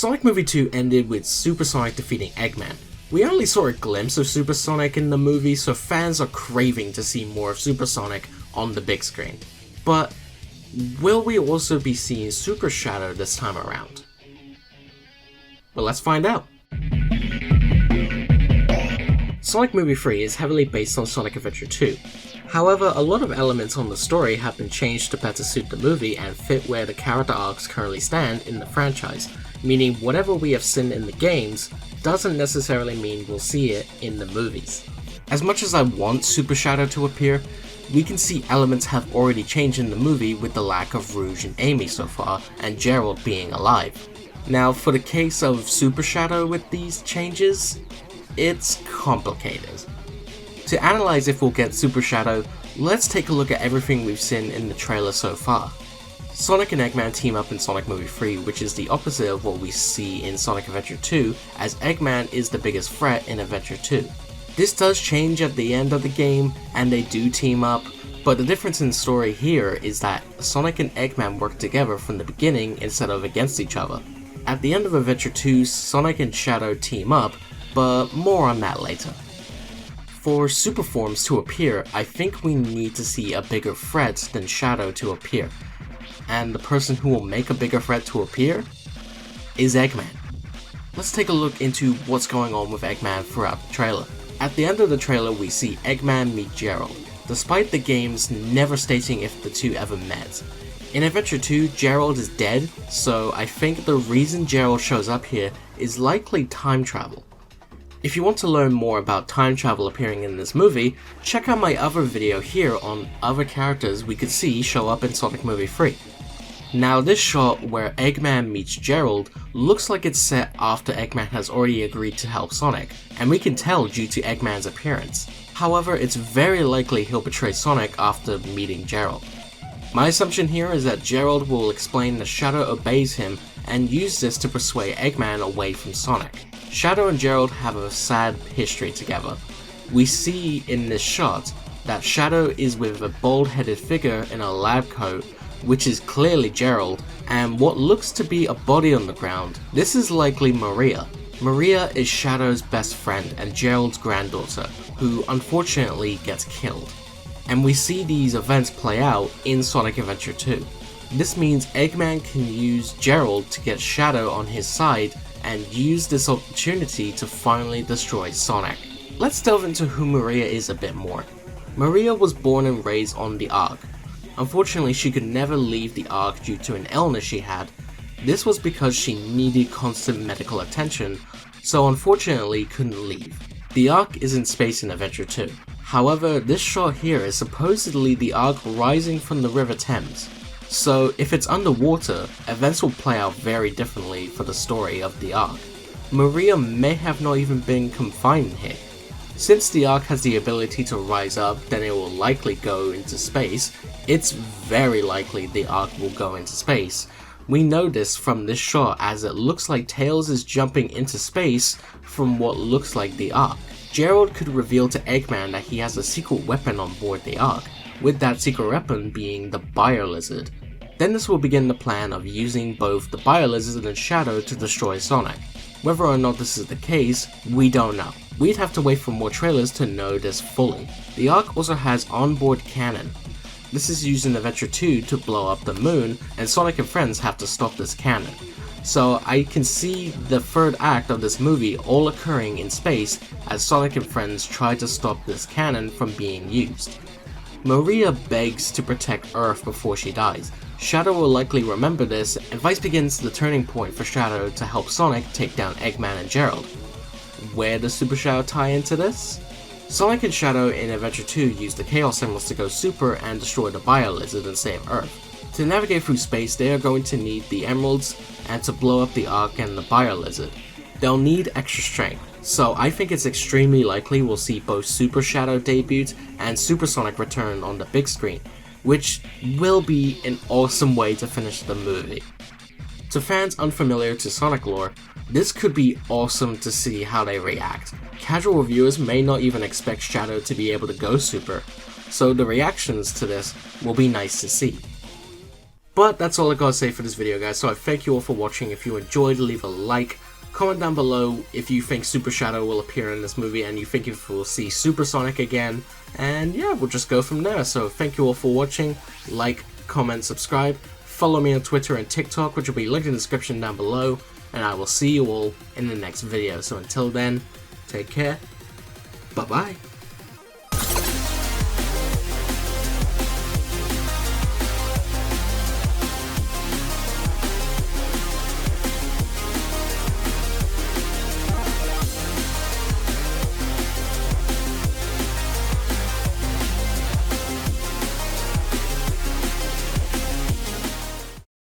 Sonic Movie 2 ended with Super Sonic defeating Eggman. We only saw a glimpse of Super Sonic in the movie, so fans are craving to see more of Super Sonic on the big screen. But will we also be seeing Super Shadow this time around? Well, let's find out. Sonic Movie 3 is heavily based on Sonic Adventure 2. However, a lot of elements on the story have been changed to better suit the movie and fit where the character arcs currently stand in the franchise, meaning whatever we have seen in the games doesn't necessarily mean we'll see it in the movies. As much as I want Super Shadow to appear, we can see elements have already changed in the movie with the lack of Rouge and Amy so far, and Gerald being alive. Now, for the case of Super Shadow with these changes, it's complicated. To analyze if we'll get Super Shadow, let's take a look at everything we've seen in the trailer so far. Sonic and Eggman team up in Sonic Movie 3, which is the opposite of what we see in Sonic Adventure 2, as Eggman is the biggest threat in Adventure 2. This does change at the end of the game, and they do team up, but the difference in story here is that Sonic and Eggman work together from the beginning instead of against each other. At the end of Adventure 2, Sonic and Shadow team up, but more on that later. For super forms to appear, I think we need to see a bigger threat than Shadow to appear. And the person who will make a bigger threat to appear is Eggman. Let's take a look into what's going on with Eggman throughout the trailer. At the end of the trailer, we see Eggman meet Gerald, despite the games never stating if the two ever met. In Adventure 2, Gerald is dead, so I think the reason Gerald shows up here is likely time travel. If you want to learn more about time travel appearing in this movie, check out my other video here on other characters we could see show up in Sonic Movie 3. Now, this shot where Eggman meets Gerald looks like it's set after Eggman has already agreed to help Sonic, and we can tell due to Eggman's appearance. However, it's very likely he'll betray Sonic after meeting Gerald. My assumption here is that Gerald will explain that Shadow obeys him and use this to persuade Eggman away from Sonic. Shadow and Gerald have a sad history together. We see in this shot that Shadow is with a bald-headed figure in a lab coat, which is clearly Gerald, and what looks to be a body on the ground. This is likely Maria. Maria is Shadow's best friend and Gerald's granddaughter, who unfortunately gets killed. And we see these events play out in Sonic Adventure 2. This means Eggman can use Gerald to get Shadow on his side and use this opportunity to finally destroy Sonic. Let's delve into who Maria is a bit more. Maria was born and raised on the Ark. Unfortunately, she could never leave the Ark due to an illness she had. This was because she needed constant medical attention, so unfortunately couldn't leave. The Ark is in space in Adventure 2. However, this shot here is supposedly the Ark rising from the River Thames. So if it's underwater, events will play out very differently for the story of the Ark. Maria may have not even been confined here. Since the Ark has the ability to rise up, then it will likely go into space. It's very likely the Ark will go into space. We know this from this shot as it looks like Tails is jumping into space from what looks like the Ark. Gerald could reveal to Eggman that he has a secret weapon on board the Ark, with that secret weapon being the Bio-Lizard. Then this will begin the plan of using both the Bio-Lizard and Shadow to destroy Sonic. Whether or not this is the case, we don't know. We'd have to wait for more trailers to know this fully. The Ark also has onboard cannon. This is used in Adventure 2 to blow up the moon, and Sonic and friends have to stop this cannon. So I can see the third act of this movie all occurring in space as Sonic and friends try to stop this cannon from being used. Maria begs to protect Earth before she dies. Shadow will likely remember this, and Vice begins the turning point for Shadow to help Sonic take down Eggman and Gerald. Where does Super Shadow tie into this? Sonic and Shadow in Adventure 2 use the Chaos Emeralds to go super and destroy the Bio-Lizard and save Earth. To navigate through space, they are going to need the Emeralds and to blow up the Ark and the Bio-Lizard. They'll need extra strength, so I think it's extremely likely we'll see both Super Shadow debut and Super Sonic return on the big screen, which will be an awesome way to finish the movie. To fans unfamiliar to Sonic lore, this could be awesome to see how they react. Casual reviewers may not even expect Shadow to be able to go super, so the reactions to this will be nice to see. But that's all I gotta say for this video, guys, so I thank you all for watching. If you enjoyed, leave a like, comment down below if you think Super Shadow will appear in this movie and you think if we'll see Supersonic again, and yeah, we'll just go from there. So thank you all for watching, like, comment, subscribe, follow me on Twitter and TikTok, which will be linked in the description down below, and I will see you all in the next video. So until then, take care, bye bye.